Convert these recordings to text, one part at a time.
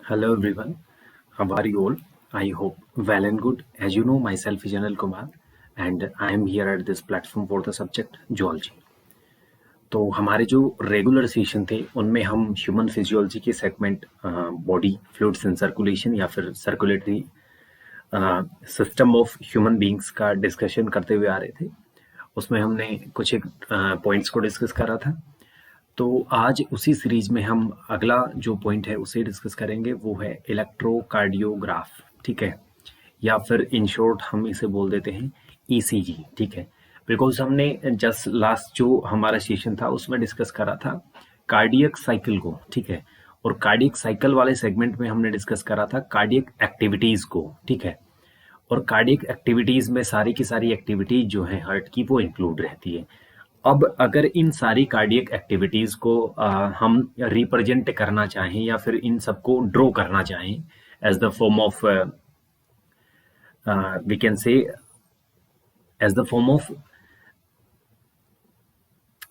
Hello everyone, how are you all? I hope well and good. As you know, myself is Anil Kumar and I am here at this platform for the subject zoology. तो हमारे जो regular session थे उनमें हम human physiology के segment body fluids in circulation या फिर circulatory system of human beings का डिस्कशन करते हुए आ रहे थे। उसमें हमने कुछ एक पॉइंट्स को डिस्कस करा था। तो आज उसी सीरीज में हम अगला जो पॉइंट है उसे डिस्कस करेंगे, वो है इलेक्ट्रोकार्डियोग्राफ, ठीक है, या फिर इन शॉर्ट हम इसे बोल देते हैं ईसीजी, ठीक है। बिकॉज हमने जस्ट लास्ट जो हमारा सेशन था उसमें डिस्कस करा था कार्डियक साइकिल को, ठीक है, और कार्डियक साइकिल वाले सेगमेंट में हमने डिस्कस करा था कार्डियक एक्टिविटीज को, ठीक है। और कार्डियक एक्टिविटीज में सारी की सारी एक्टिविटीज जो है हार्ट की वो इंक्लूड रहती है। अब अगर इन सारी कार्डियक एक्टिविटीज को हम रिप्रेजेंट करना चाहें या फिर इन सबको ड्रॉ करना चाहें as the form of we can say as the form of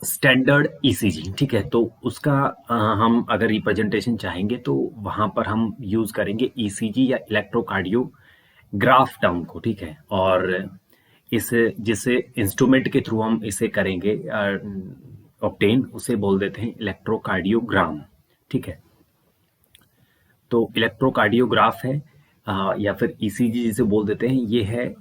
standard ECG, ठीक है, तो उसका हम अगर रिप्रेजेंटेशन चाहेंगे तो वहां पर हम यूज करेंगे ईसीजी या इलेक्ट्रोकार्डियोग्राफ टर्म को, ठीक है। और इस जिस इंस्ट्रूमेंट के थ्रू हम इसे करेंगे ऑब्टेन उसे बोल देते हैं इलेक्ट्रोकार्डियोग्राम, ठीक है। तो इलेक्ट्रोकार्डियोग्राफ है या फिर ईसीजी जिसे बोल देते हैं, ये है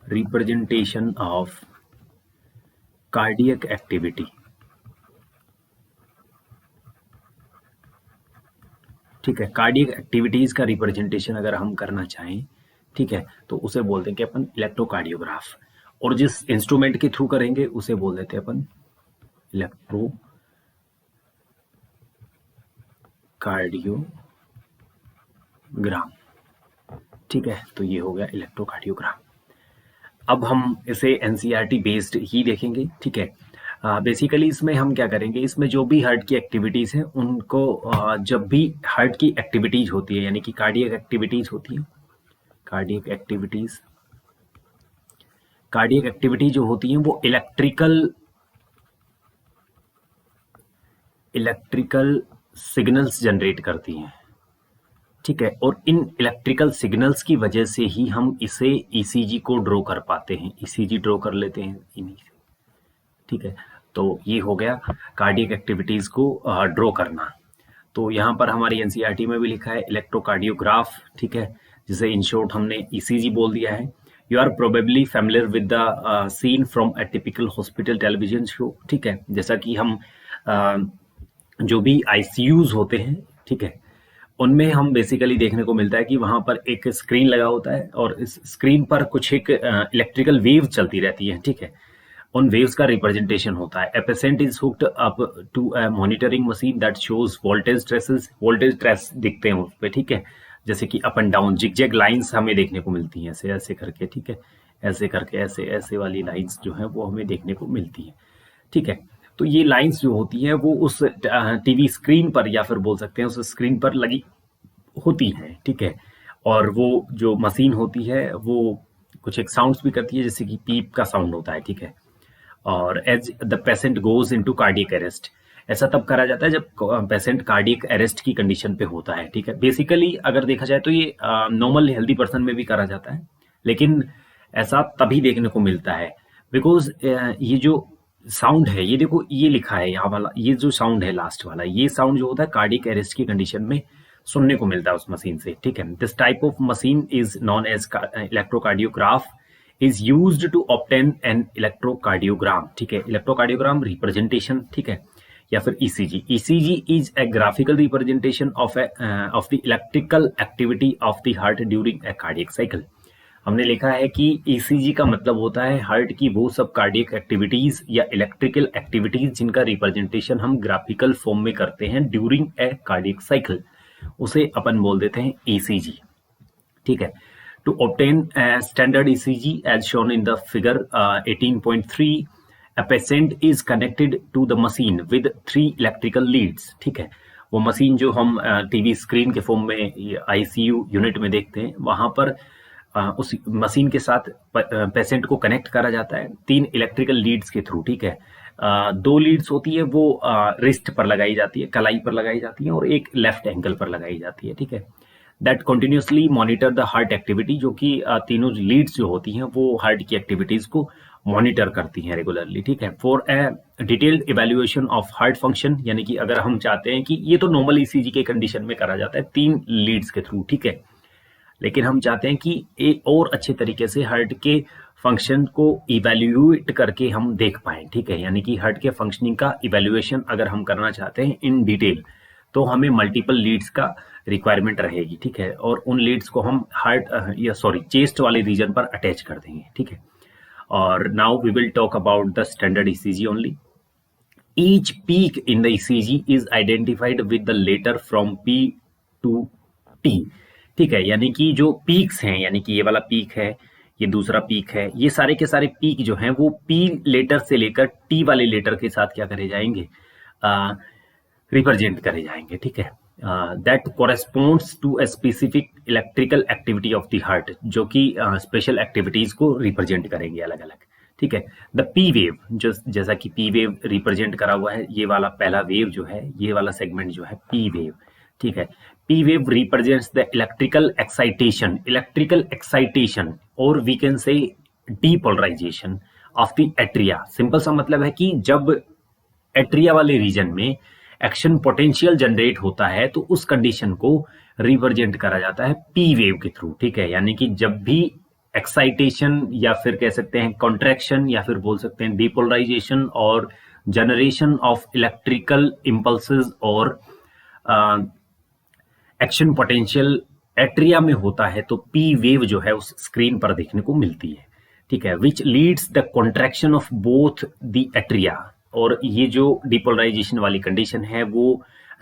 रिप्रेजेंटेशन ऑफ कार्डियक एक्टिविटी, ठीक है। कार्डियक एक्टिविटीज का रिप्रेजेंटेशन अगर हम करना चाहें, ठीक है, तो उसे बोलते हैं कि अपन इलेक्ट्रोकार्डियोग्राफ, और जिस इंस्ट्रूमेंट के थ्रू करेंगे उसे बोल देते हैं अपन इलेक्ट्रोकार्डियोग्राम, ठीक है। तो ये हो गया इलेक्ट्रोकार्डियोग्राम। अब हम इसे एनसीईआरटी बेस्ड ही देखेंगे, ठीक है। बेसिकली इसमें हम क्या करेंगे, इसमें जो भी हार्ट की एक्टिविटीज है उनको जब भी हार्ट की एक्टिविटीज होती है यानी कि कार्डियक एक्टिविटीज होती है, कार्डियक एक्टिविटी जो होती है वो इलेक्ट्रिकल सिग्नल्स जनरेट करती हैं, ठीक है। और इन इलेक्ट्रिकल सिग्नल्स की वजह से ही हम इसे ईसीजी को ड्रॉ कर पाते हैं, ईसीजी ड्रॉ कर लेते हैं इन्हीं से, ठीक है। तो ये हो गया कार्डियक एक्टिविटीज को ड्रॉ करना। तो यहाँ पर हमारी एनसीईआरटी में भी लिखा है इलेक्ट्रोकार्डियोग्राफ, ठीक है, जिसे इन शॉर्ट हमने ईसीजी बोल दिया है। You are probably familiar with the scene from a typical hospital television show, ठीक है। जैसा कि हम जो भी आईसीयूज होते हैं, ठीक है, उनमें हम बेसिकली देखने को मिलता है कि वहां पर एक स्क्रीन लगा होता है और इस स्क्रीन पर कुछ एक इलेक्ट्रिकल वेव चलती रहती है, ठीक है। उन वेव्स का रिप्रेजेंटेशन होता है। A patient is hooked up to a monitoring machine that shows voltage trace दिखते हैं उस पे, ठीक है, जैसे कि up and down zigzag lines हमें देखने को मिलती हैं, ऐसे ऐसे करके, ठीक है, ऐसे करके ऐसे ऐसे वाली लाइंस जो है वो हमें देखने को मिलती है, ठीक है। तो ये लाइंस जो होती हैं वो उस टीवी स्क्रीन पर या फिर बोल सकते हैं उस स्क्रीन पर लगी होती हैं, ठीक है। और वो जो मशीन होती है वो कुछ एक साउंड्स भी करती है, जैसे कि पीप का साउंड होता है, ठीक है। और as the patient goes into cardiac arrest, ऐसा तब करा जाता है जब पेशेंट कार्डियक अरेस्ट की कंडीशन पे होता है, ठीक है। बेसिकली अगर देखा जाए तो ये नॉर्मल हेल्दी पर्सन में भी करा जाता है, लेकिन ऐसा तभी देखने को मिलता है बिकॉज ये जो साउंड है, ये देखो ये लिखा है यहाँ वाला, ये जो साउंड है लास्ट वाला, ये साउंड जो होता है कार्डियक अरेस्ट की कंडीशन में सुनने को मिलता है उस मशीन से, ठीक है। This type of machine is known as electrocardiograph is used to obtain an electrocardiogram, ठीक है। इलेक्ट्रोकार्डियोग्राम रिप्रेजेंटेशन, ठीक है, या फिर ECG. ECG is a graphical representation of the electrical activity of the heart during a cardiac cycle. हमने लिखा है कि ईसीजी का मतलब होता है हार्ट की वो सब कार्डियक एक्टिविटीज या इलेक्ट्रिकल एक्टिविटीज जिनका रिप्रेजेंटेशन हम ग्राफिकल फॉर्म में करते हैं ड्यूरिंग ए कार्डियक साइकिल, उसे अपन बोल देते हैं ईसीजी, ठीक है। To obtain a standard ECG as shown in the figure 18.3, a patient is connected to the machine with 3 electrical leads, ठीक है। वो मशीन जो हम टीवी स्क्रीन के फॉर्म में आईसीयू यूनिट में देखते हैं, वहां पर उस मशीन के साथ पेशेंट को कनेक्ट करा जाता है 3 इलेक्ट्रिकल लीड्स के थ्रू, ठीक है। 2 लीड्स होती है वो रिस्ट पर लगाई जाती है, कलाई पर लगाई जाती है, और एक लेफ्ट एंकल पर लगाई जाती है, ठीक है। That continuously monitor the heart activity, जो कि तीनों लीड्स जो होती हैं वो हार्ट की एक्टिविटीज को मॉनिटर करती हैं रेगुलरली, ठीक है। For a detailed evaluation of heart function, यानी कि अगर हम चाहते हैं कि ये तो नॉर्मल ईसीजी के कंडीशन में करा जाता है 3 लीड्स के थ्रू, ठीक है, लेकिन हम चाहते हैं कि एक और अच्छे तरीके से हार्ट के फंक्शन को इवेल्युएट करके हम देख पाएं, ठीक है। यानी कि हार्ट के फंक्शनिंग का इवेल्युएशन अगर हम करना चाहते हैं इन डिटेल, तो हमें मल्टीपल लीड्स का रिक्वायरमेंट रहेगी, ठीक है। और उन लीड्स को हम चेस्ट वाले रीजन पर अटैच कर देंगे, ठीक है। और now we will talk about the standard ECG only. Each peak in the ECG is identified with the letter from P to T, ठीक है। यानी कि जो पीक्स हैं, यानी कि ये वाला पीक है, ये दूसरा पीक है, ये सारे के सारे पीक जो हैं वो पी लेटर से लेकर टी वाले लेटर के साथ क्या करे जाएंगे, रिप्रेजेंट करे जाएंगे, ठीक है। That corresponds to a specific electrical activity of the heart, जो कि स्पेशल एक्टिविटीज को रिप्रेजेंट करेंगे अलग अलग, ठीक है। द पी वेव, जो जैसा कि पी वेव रिप्रेजेंट करा हुआ है, ये वाला पहला वेव जो है, ये वाला सेगमेंट जो है पी वेव, ठीक है। P wave represents the electrical excitation और we can say depolarization of the atria। Simple सा मतलब है कि जब एट्रिया वाले रीजन में एक्शन पोटेंशियल जनरेट होता है तो उस कंडीशन को रिप्रेजेंट करा जाता है पी वेव के थ्रू, ठीक है। यानी कि जब भी एक्साइटेशन या फिर कह सकते हैं कॉन्ट्रैक्शन या फिर बोल सकते हैं डिपोलराइजेशन और जनरेशन ऑफ इलेक्ट्रिकल इम्पल्सेस और एक्शन पोटेंशियल एट्रिया में होता है तो पी वेव जो है उस स्क्रीन पर देखने को मिलती है, ठीक है। Which leads the contraction of both the atria, और ये जो डिपोलराइजेशन वाली कंडीशन है वो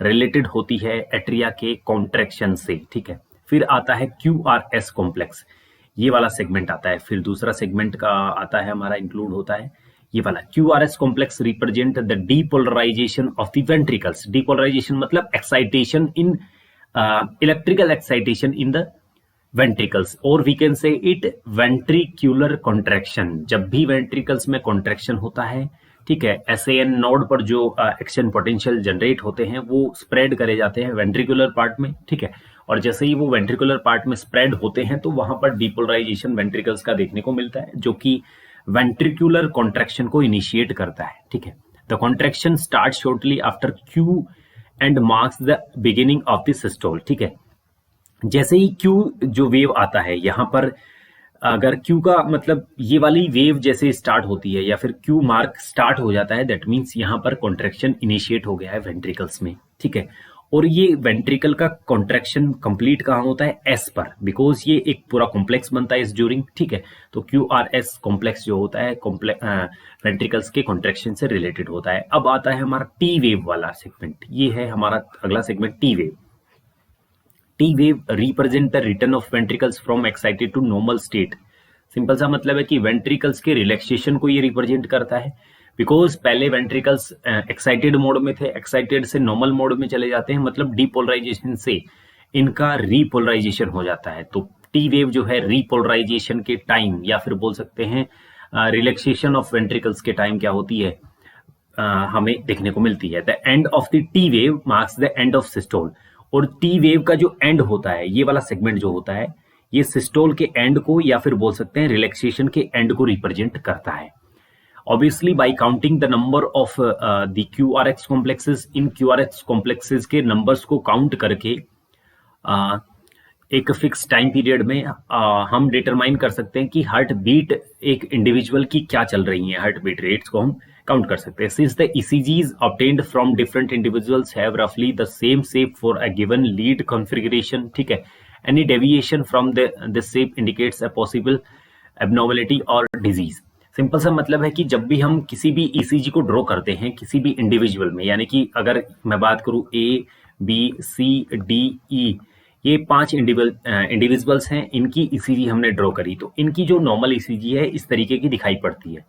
रिलेटेड होती है एट्रिया के कॉन्ट्रैक्शन से, ठीक है। फिर आता है QRS कॉम्प्लेक्स, ये वाला सेगमेंट आता है। फिर दूसरा सेगमेंट का आता है हमारा इंक्लूड होता है ये वाला QRS complex represent the depolarisation of the ventricles. Depolarisation मतलब excitation in electrical excitation in the ventricles, और we can say it ventricular contraction. जब भी वेंट्रिकल्स में कॉन्ट्रैक्शन होता है, ठीक है, SAN नोड पर जो एक्शन पोटेंशियल जनरेट होते हैं वो स्प्रेड करे जाते हैं वेंट्रिकुलर पार्ट में, ठीक है। और जैसे ही वो वेंट्रिकुलर पार्ट में स्प्रेड होते हैं तो वहां पर डिपोलराइजेशन वेंट्रिकल्स का देखने को मिलता है, जो कि वेंट्रिकुलर कॉन्ट्रैक्शन को इनिशिएट करता है, ठीक है। The contraction start shortly after Q and marks the beginning of the systole, ठीक है। जैसे ही Q जो वेव आता है यहाँ पर, अगर Q का मतलब ये वाली वेव जैसे स्टार्ट होती है या फिर Q मार्क स्टार्ट हो जाता है, दैट मीन्स यहाँ पर कॉन्ट्रैक्शन इनिशिएट हो गया है वेंट्रिकल्स में, ठीक है। और ये वेंट्रिकल का कॉन्ट्रैक्शन कंप्लीट कहाँ होता है, S पर, बिकॉज ये एक पूरा कॉम्प्लेक्स बनता है इस ड्यूरिंग, ठीक है। तो QRS कॉम्प्लेक्स जो होता है वेंट्रिकल्स के कॉन्ट्रैक्शन से रिलेटेड होता है। अब आता है हमारा T वेव वाला सेगमेंट, ये है हमारा अगला segment T wave. T wave represent the return of ventricles from excited to normal state। Simple सा मतलब है कि वेंट्रिकल्स के रिलैक्सेशन को ये रिप्रेजेंट करता है, बिकॉज पहले वेंट्रिकल्स एक्साइटेड मोड में थे, एक्साइटेड से नॉर्मल मोड में चले जाते हैं, मतलब डिपोलराइजेशन से इनका रीपोलराइजेशन हो जाता है। तो टी वेव जो है रीपोलराइजेशन के टाइम या फिर बोल सकते हैं रिलैक्सेशन ऑफ वेंट्रिकल्स के टाइम क्या होती है, हमें देखने को मिलती है। The end of the T wave marks the end of systole, और टी वेव का जो एंड होता है, ये वाला सेगमेंट जो होता है, ये सिस्टोल के एंड को या फिर बोल सकते हैं रिलैक्सेशन के एंड को रिप्रेजेंट करता है। Obviously bye counting the number of the QRX complexes, in QRX complexes के नंबर्स को काउंट करके एक फिक्स टाइम पीरियड में हम डिटरमाइन कर सकते हैं कि हार्ट बीट एक इंडिविजुअल की क्या चल रही है, हार्ट बीट रेट्स को हम काउंट कर सकते हैं। Since the ECGs obtained from different individuals have roughly the same shape for a given lead configuration, ठीक है, any deviation from the shape indicates a possible abnormality or disease। Simple सा मतलब है कि जब भी हम किसी भी ECG को ड्रॉ करते हैं किसी भी इंडिविजुअल में, यानी कि अगर मैं बात करूं A, B, C, D, E, ये 5 इंडिविजुअल्स हैं, इनकी ECG हमने ड्रॉ करी, तो इनकी जो नॉर्मल ECG है इस तरीके की दिखाई पड़ती है।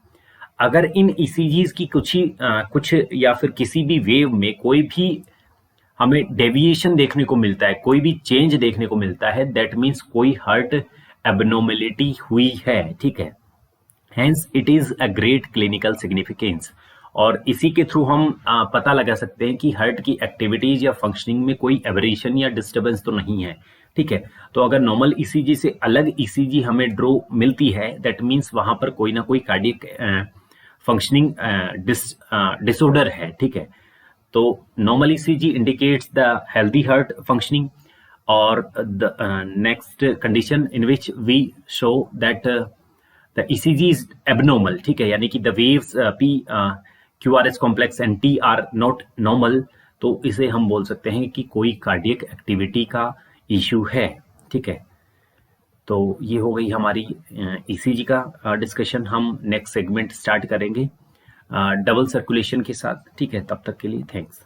अगर इन ECGs की कुछ या फिर किसी भी वेव में कोई भी हमें डेविएशन देखने को मिलता है, कोई भी चेंज देखने को मिलता है, दैट मीन्स कोई हार्ट एबनॉर्मेलिटी हुई है, ठीक है, hence it is a great clinical significance. और इसी के थ्रू हम पता लगा सकते हैं कि हार्ट की एक्टिविटीज या फंक्शनिंग में कोई एबरेशन या डिस्टर्बेंस तो नहीं है, ठीक है। तो अगर नॉर्मल ईसीजी से अलग ईसीजी हमें ड्रॉ मिलती है, दैट मीन्स वहां पर कोई ना कोई कार्डियक फंक्शनिंग डिसऑर्डर है, ठीक है। तो normal ECG indicates the healthy heart functioning, और the next condition in which we show that the ECG is abnormal, ठीक है, यानी कि the waves P Q R S complex and T are not normal, तो इसे हम बोल सकते हैं कि कोई कार्डियक एक्टिविटी का इश्यू है, ठीक है। तो ये हो गई हमारी ईसीजी का डिस्कशन। हम नेक्स्ट सेगमेंट स्टार्ट करेंगे डबल सर्कुलेशन के साथ, ठीक है। तब तक के लिए थैंक्स।